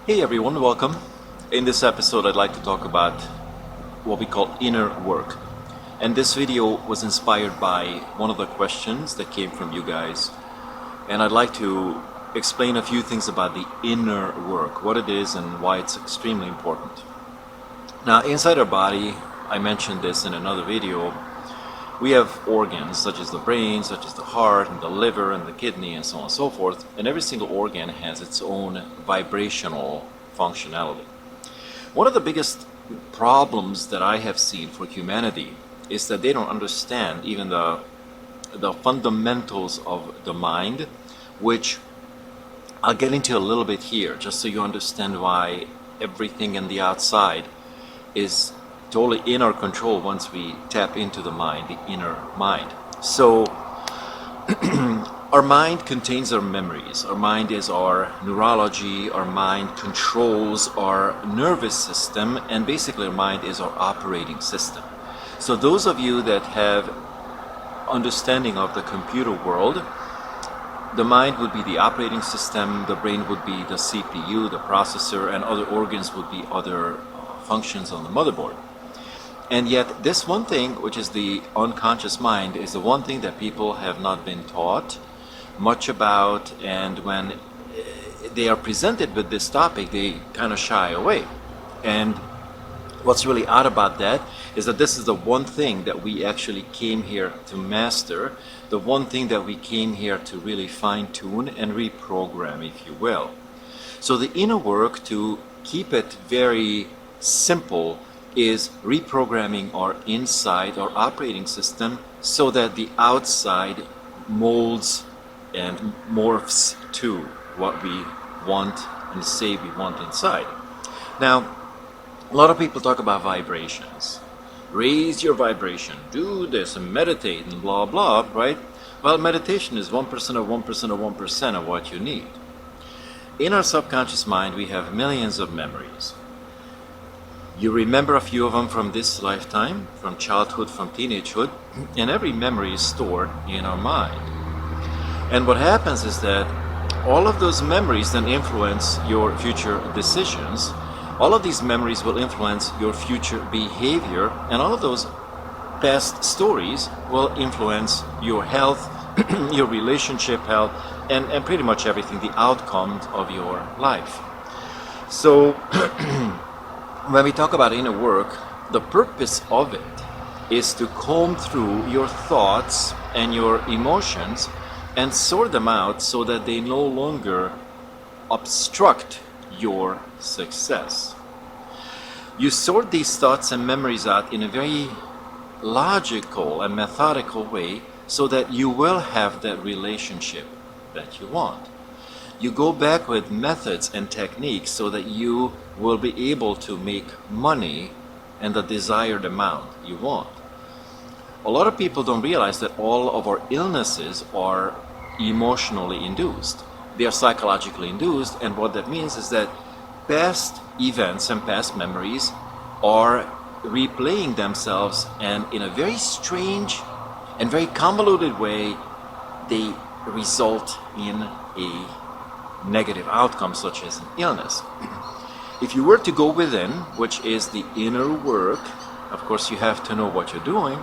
Hey everyone, welcome. In this episode I'd like to talk about what we call inner work. And this video was inspired by one of the questions that came from you guys. And I'd like to explain a few things about the inner work, what it is and why it's extremely important. Now, inside our body, I mentioned this in another video, we have organs such as the brain, such as the heart, and the liver, and the kidney, and so on and so forth. And every single organ has its own vibrational functionality. One of the biggest problems that I have seen for humanity is that they don't understand even the fundamentals of the mind, which I'll get into a little bit here, just so you understand why everything in the outside is totally in our control once we tap into the mind, the inner mind. So our mind contains our memories. Our mind is our neurology. Our mind controls our nervous system, and basically our mind is our operating system. So those of you that have understanding of the computer world, the mind would be the operating system, the brain would be the CPU, the processor, and other organs would be other functions on the motherboard. And yet this one thing, which is the unconscious mind, is the one thing that people have not been taught much about, and when they are presented with this topic, they kind of shy away. And what's really odd about that is that this is the one thing that we actually came here to master, the one thing that we came here to really fine-tune and reprogram, if you will. So the inner work, to keep it very simple, is reprogramming our inside, our operating system, so that the outside molds and morphs to what we want and say we want inside. Now, a lot of people talk about vibrations. Raise your vibration, do this and meditate and blah blah, right? Well, meditation is 1% of 1% of 1% of what you need. In our subconscious mind, we have millions of memories. You remember a few of them from this lifetime, from childhood, from teenagehood, and every memory is stored in our mind. And what happens is that all of those memories then influence your future decisions. All of these memories will influence your future behavior, and all of those past stories will influence your health, your relationship health, and pretty much everything, the outcomes of your life. So when we talk about inner work, the purpose of it is to comb through your thoughts and your emotions and sort them out so that they no longer obstruct your success. You sort these thoughts and memories out in a very logical and methodical way so that you will have that relationship that you want. You go back with methods and techniques so that you will be able to make money and the desired amount you want. A lot of people don't realize that all of our illnesses are emotionally induced. They are psychologically induced, and what that means is that past events and past memories are replaying themselves, and in a very strange and very convoluted way, they result in a negative outcome, such as an illness. If you were to go within, which is the inner work, of course you have to know what you're doing,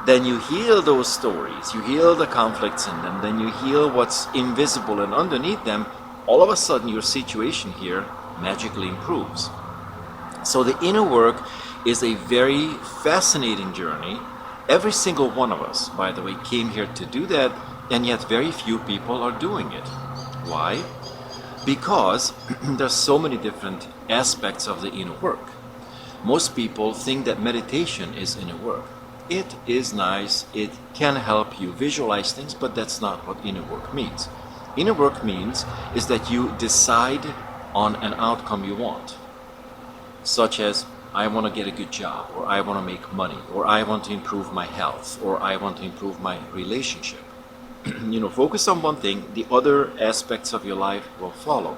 then you heal those stories, you heal the conflicts in them, then you heal what's invisible, and underneath them, all of a sudden your situation here magically improves. So the inner work is a very fascinating journey. Every single one of us, by the way, came here to do that, and yet very few people are doing it. Why? Because there's so many different aspects of the inner work. Most people think that meditation is inner work. It is nice, it can help you visualize things, but that's not what inner work means. Inner work means is that you decide on an outcome you want, such as I want to get a good job, or I want to make money, or I want to improve my health, or I want to improve my relationship. Focus on one thing, the other aspects of your life will follow.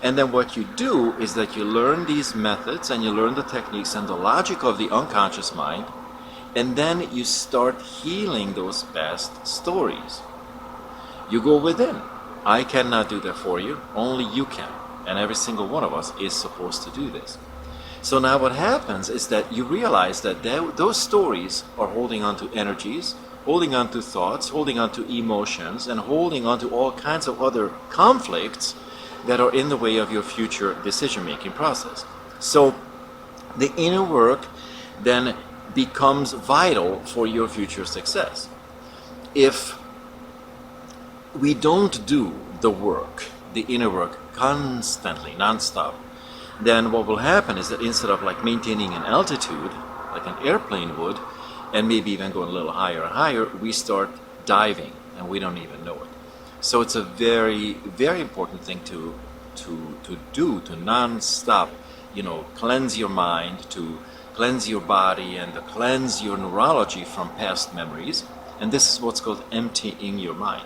And then what you do is that you learn these methods and you learn the techniques and the logic of the unconscious mind, and then you start healing those past stories. You go within. I cannot do that for you, only you can. and every single one of us is supposed to do this. So now what happens is that you realize that those stories are holding on to energies, holding on to thoughts, holding on to emotions, and holding on to all kinds of other conflicts that are in the way of your future decision-making process. So the inner work then becomes vital for your future success. If we don't do the work, the inner work, constantly, non-stop, then what will happen is that instead of like maintaining an altitude, like an airplane would, and maybe even going a little higher and higher, we start diving and we don't even know it. So it's a very, very important thing to do, to non-stop, cleanse your mind, to cleanse your body, and to cleanse your neurology from past memories. And this is what's called emptying your mind,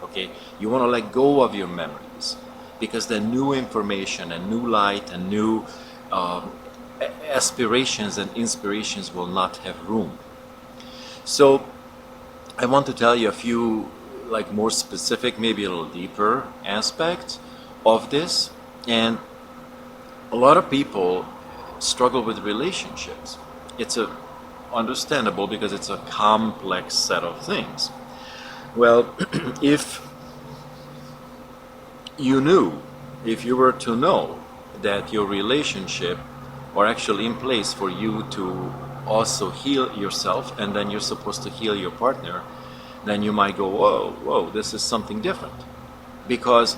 okay? You want to let go of your memories, because then new information and new light and new aspirations and inspirations will not have room. So I want to tell you a few like more specific, maybe a little deeper aspects of this. And a lot of people struggle with relationships. It's understandable because it's a complex set of things. Well, if you were to know that your relationship are actually in place for you to also heal yourself, and then you're supposed to heal your partner, then you might go, whoa, this is something different. Because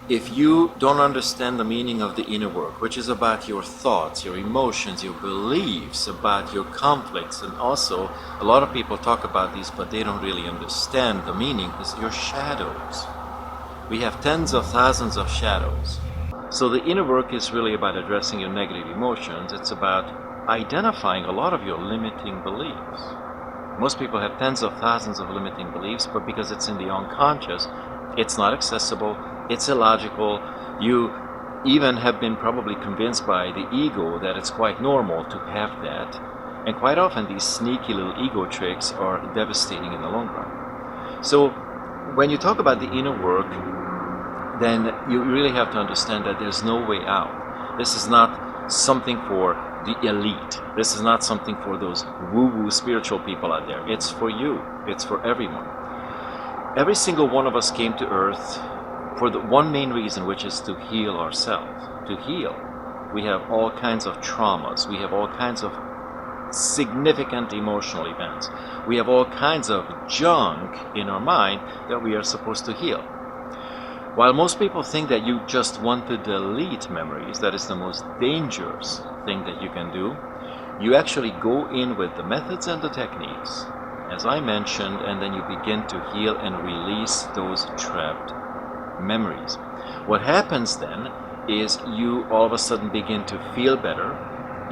if you don't understand the meaning of the inner work, which is about your thoughts, your emotions, your beliefs, about your conflicts, and also a lot of people talk about these, but they don't really understand the meaning, is your shadows. We have tens of thousands of shadows. So the inner work is really about addressing your negative emotions. It's about identifying a lot of your limiting beliefs. Most people have tens of thousands of limiting beliefs, but because it's in the unconscious, it's not accessible, it's illogical. You even have been probably convinced by the ego that it's quite normal to have that. And quite often these sneaky little ego tricks are devastating in the long run. So when you talk about the inner work, then you really have to understand that there's no way out. This is not something for the elite. This is not something for those woo-woo spiritual people out there. It's for you. It's for everyone. Every single one of us came to earth for the one main reason, which is to heal ourselves. To heal. We have all kinds of traumas. We have all kinds of significant emotional events. We have all kinds of junk in our mind that we are supposed to heal. While most people think that you just want to delete memories, that is the most dangerous thing that you can do, you actually go in with the methods and the techniques, as I mentioned, and then you begin to heal and release those trapped memories. What happens then is you all of a sudden begin to feel better,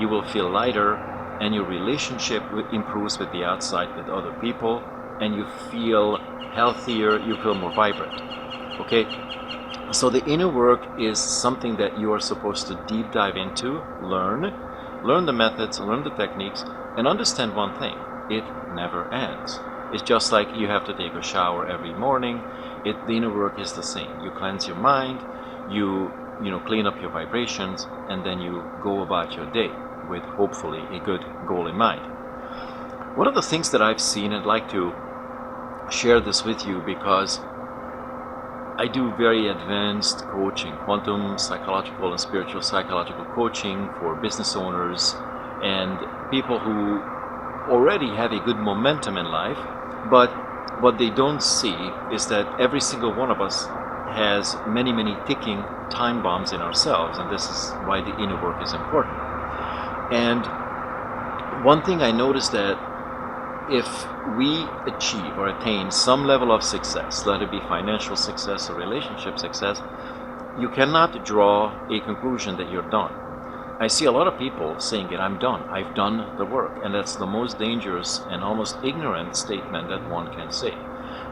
you will feel lighter, and your relationship improves with the outside, with other people, and you feel healthier, you feel more vibrant. Okay, so the inner work is something that you are supposed to deep dive into, learn the methods, learn the techniques, and understand one thing: it never ends. It's just like you have to take a shower every morning. The inner work is the same. You cleanse your mind, you clean up your vibrations, and then you go about your day with hopefully a good goal in mind. One of the things that I've seen, I'd like to share this with you because I do very advanced coaching, quantum psychological and spiritual psychological coaching for business owners and people who already have a good momentum in life, but what they don't see is that every single one of us has many, many ticking time bombs in ourselves, and this is why the inner work is important. And one thing I noticed that if we achieve or attain some level of success, let it be financial success or relationship success, you cannot draw a conclusion that you're done. I see a lot of people saying that I'm done, I've done the work, and that's the most dangerous and almost ignorant statement that one can say.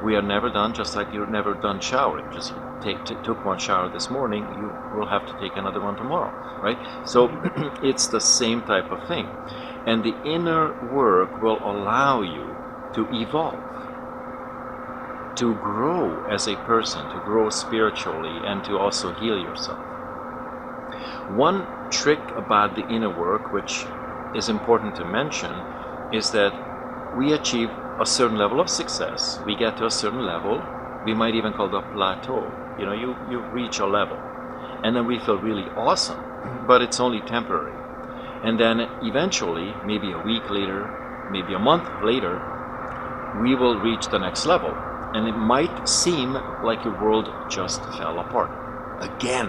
We are never done, just like you're never done showering. Just took one shower this morning, you will have to take another one tomorrow, right? So it's the same type of thing. And the inner work will allow you to evolve. to grow as a person, to grow spiritually, and to also heal yourself. One trick about the inner work, which is important to mention, is that we achieve a certain level of success. We get to a certain level, we might even call it a plateau. You reach a level, and then we feel really awesome, but it's only temporary. And then eventually, maybe a week later, maybe a month later, we will reach the next level. And it might seem like your world just fell apart again,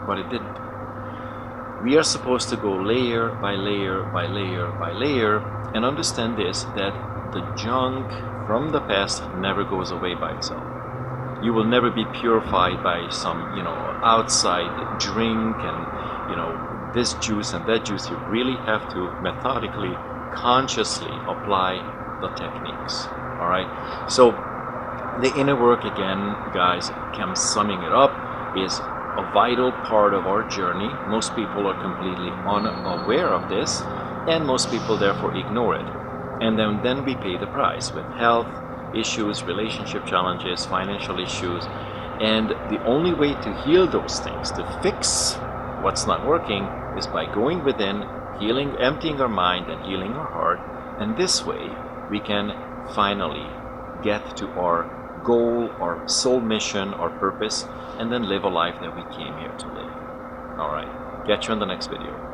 but it didn't. We are supposed to go layer by layer by layer by layer and understand this, that the junk from the past never goes away by itself. You will never be purified by some, outside drink and, this juice and that juice. You really have to methodically, consciously apply the techniques. All right. So the inner work, again, guys, I'm summing it up, is a vital part of our journey. Most people are completely unaware of this, and most people therefore ignore it. And then we pay the price with health issues, relationship challenges, financial issues. And the only way to heal those things, to fix what's not working, is by going within, healing, emptying our mind and healing our heart. And this way we can finally get to our goal, our soul mission, our purpose, and then live a life that we came here to live. All right, catch you in the next video.